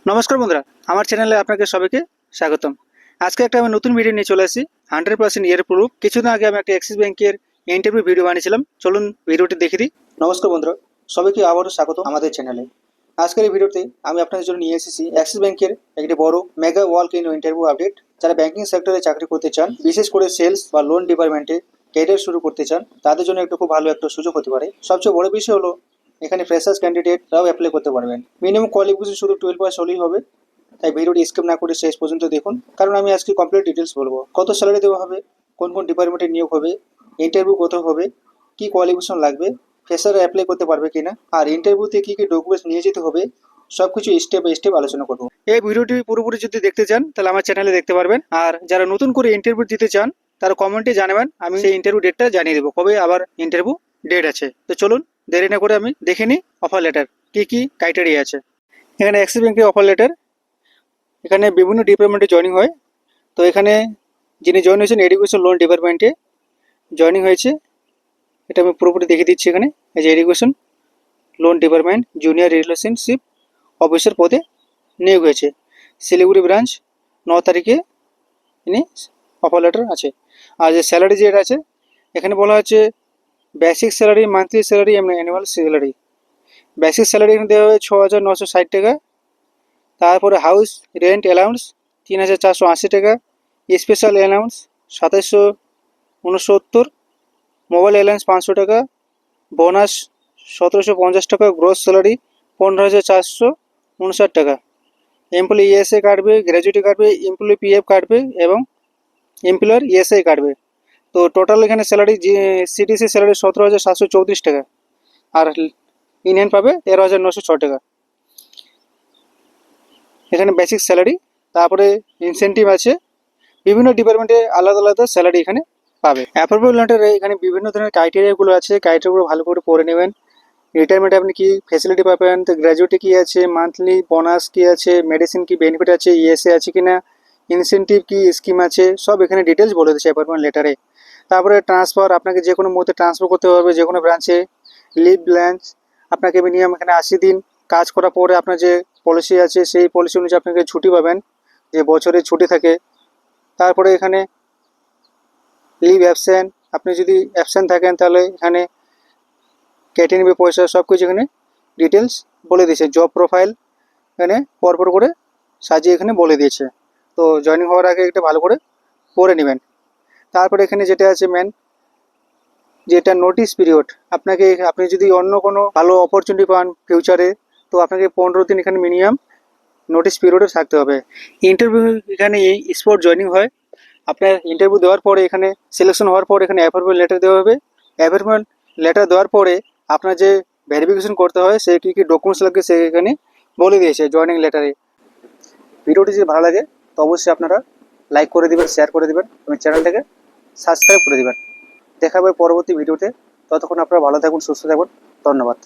নমস্কার বন্ধুরা, আমার চ্যানেলে আপনাকে সবাইকে স্বাগতম। আজকে একটা আমি নতুন ভিডিও নিয়ে চলে আসি 100% ইয়ার প্রুফ। কিছুদিন আগে আমি একটা অ্যাক্সিস ব্যাংকের ইন্টারভিউ ভিডিও বানিয়েছিলাম, চলুন ভিডিওটি দেখে দিই। নমস্কার বন্ধুরা, সবাইকে আবারও স্বাগত আমাদের চ্যানেলে। আজকের এই ভিডিওতে আমি আপনাদের জন্য নিয়ে এসেছি অ্যাক্সিস ব্যাংকের একটি বড় mega walk in interview update. যারা ব্যাংকিং সেক্টরে চাকরি করতে চান, বিশেষ করে সেলস বা লোন ডিপার্টমেন্টে ক্যারিয়ার শুরু করতে চান, তাদের জন্য একটু খুব ভালো একটা সুযোগ হতে পারে। সবচেয়ে বড় বিষয় হলো এখানে ফ্রেশার্স ক্যান্ডিডেটরাও অ্যাপ্লাই করতে পারবেন। মিনিমাম কোয়ালিফিকেশন শুধু 12 পাস হলেই হবে। তাই ভিডিওটি স্কিপ না করে শেষ পর্যন্ত দেখুন, কারণ আমি আজকে কমপ্লিট ডিটেলস বলবো। কত স্যালারি দেওয়া হবে, কোন কোন ডিপার্টমেন্টে নিয়োগ হবে, ইন্টারভিউ কত হবে, কি কোয়ালিফিকেশন লাগবে, ফ্রেশাররা অ্যাপ্লাই করতে পারবে কিনা, আর ইন্টারভিউতে কি কি ডকুমেন্টস নিয়ে যেতে হবে, সবকিছু স্টেপ বাই স্টেপ আলোচনা করবো। এই ভিডিওটি পুরোপুরি যদি দেখতে চান তাহলে আমার চ্যানেলে দেখতে পারবেন। আর যারা নতুন করে ইন্টারভিউ দিতে চান তারা কমেন্টে জানাবেন, আমি সেই ইন্টারভিউ ডেটটা জানিয়ে দেবো, কবে আবার ইন্টারভিউ ডেট আছে। তো চলুন দেরি না করে আমি দেখে নিই অফার লেটার কি কি ক্রাইটেরিয়া আছে। এখানে অ্যাক্সিস ব্যাংকের অফার লেটার, এখানে বিভিন্ন ডিপার্টমেন্টে জয়েনিং হয়। তো এখানে যিনি জয়েন হয়েছেন এডুকেশন লোন ডিপার্টমেন্টে জয়েনিং হয়েছে, এটা আমি পুরোপুরি দেখিয়ে দিচ্ছি। এখানে এই যে education loan department junior relationship officer পদে নিয়োগ হয়েছে, শিলিগুড়ি ব্রাঞ্চ। 9 তারিখে ইনি অফার লেটার আছে। আর যে স্যালারি যেটা আছে এখানে বলা হচ্ছে বেসিক স্যালারি, মান্থলি স্যালারি এবং অ্যানুয়াল স্যালারি। বেসিক স্যালারি এখানে দেওয়া হবে 6,960 টাকা। তারপরে হাউস রেন্ট অ্যালাউন্স 3,480 টাকা, স্পেশাল অ্যালাউন্স 2,769, মোবাইল অ্যালাউন্স 500 টাকা, বোনাস 1,750 টাকা, গ্রোস স্যালারি 15,459 টাকা। এমপ্লয়ি ইএসআই কাটবে, গ্র্যাজুইটি কাটবে, এমপ্লয়ি পিএফ কাটবে এবং এমপ্লয়ার ইএসআই কাটবে। তো টোটাল এখানে স্যালারি সিটিসি স্যালারি 17,734 টাকা, আর ইনহ্যান্ড পাবে 13,906 টাকা। এখানে বেসিক স্যালারি। তারপরে ইনসেন্টিভ আছে, বিভিন্ন ডিপার্টমেন্টে আলাদা আলাদা স্যালারি এখানে পাবে। অ্যাপ্রুভাল লেটারে এখানে বিভিন্ন ধরনের ক্রাইটেরিয়াগুলো আছে, ক্রাইটেরিয়াগুলো ভালো করে পড়ে নেবেন। রিটায়ারমেন্টে আপনি কি ফ্যাসিলিটি পাবেন, তো গ্র্যাজুইটি কী আছে, মান্থলি বোনাস কী আছে, মেডিসিন কি বেনিফিট আছে, ইএসএ আছে কি না, ইনসেন্টিভ কি স্কিম আছে, সব এখানে ডিটেলস বলে দিচ্ছে অ্যাপয়েন্টমেন্ট লেটারে। তারপরে ট্রান্সফার, আপনাকে যে কোনো মুহূর্তে ট্রান্সফার করতে হবে যে কোনো ব্রাঞ্চে। লিভ ব্ল্যান্স, আপনাকে মিনিমাম এখানে 80 দিন কাজ করার পরে আপনার যে পলিসি আছে সেই পলিসি অনুযায়ী আপনাকে ছুটি পাবেন, যে বছরে ছুটি থাকে। তারপরে এখানে লিভ অ্যাবসেন্ট, আপনি যদি অ্যাবসেন্ট থাকেন তাহলে এখানে কেটে নেবে পয়সা, সব কিছু এখানে ডিটেলস বলে দিয়েছে। জব প্রোফাইল এখানে পরপর করে সাজিয়ে এখানে বলে দিয়েছে। তো জয়েনিং হওয়ার আগে এটা ভালো করে পড়ে নেবেন। তারপরে এখানে যেটা আছে মেন, যেটা নোটিশ পিরিয়ড, আপনি যদি অন্য কোনো ভালো অপরচুনিটি পান ফিউচারে, তো আপনাকে 15 দিন এখানে মিনিমাম নোটিশ পিরিয়ডে থাকতে হবে। ইন্টারভিউ এখানে স্পট জয়েনিং হয়। আপনার ইন্টারভিউ দেওয়ার পরে এখানে সিলেকশন হওয়ার পর এখানে অ্যাপয়েন্টমেন্ট লেটার দেওয়া হবে। অ্যাপয়েন্টমেন্ট লেটার দেওয়ার পরে আপনার যে ভেরিফিকেশন করতে হয় সে কী কী ডকুমেন্টস লাগবে সে এখানে বলে দিয়েছে জয়েনিং লেটারে। ভিডিওটি যদি ভালো লাগে তো অবশ্যই আপনারা লাইক করে দেবেন, শেয়ার করে দেবেন এবং চ্যানেলটাকে সাবস্ক্রাইব করে দেবেন। দেখা হবে পরবর্তী ভিডিওতে। ততক্ষণ আপনারা ভালো থাকুন, সুস্থ থাকুন। ধন্যবাদ।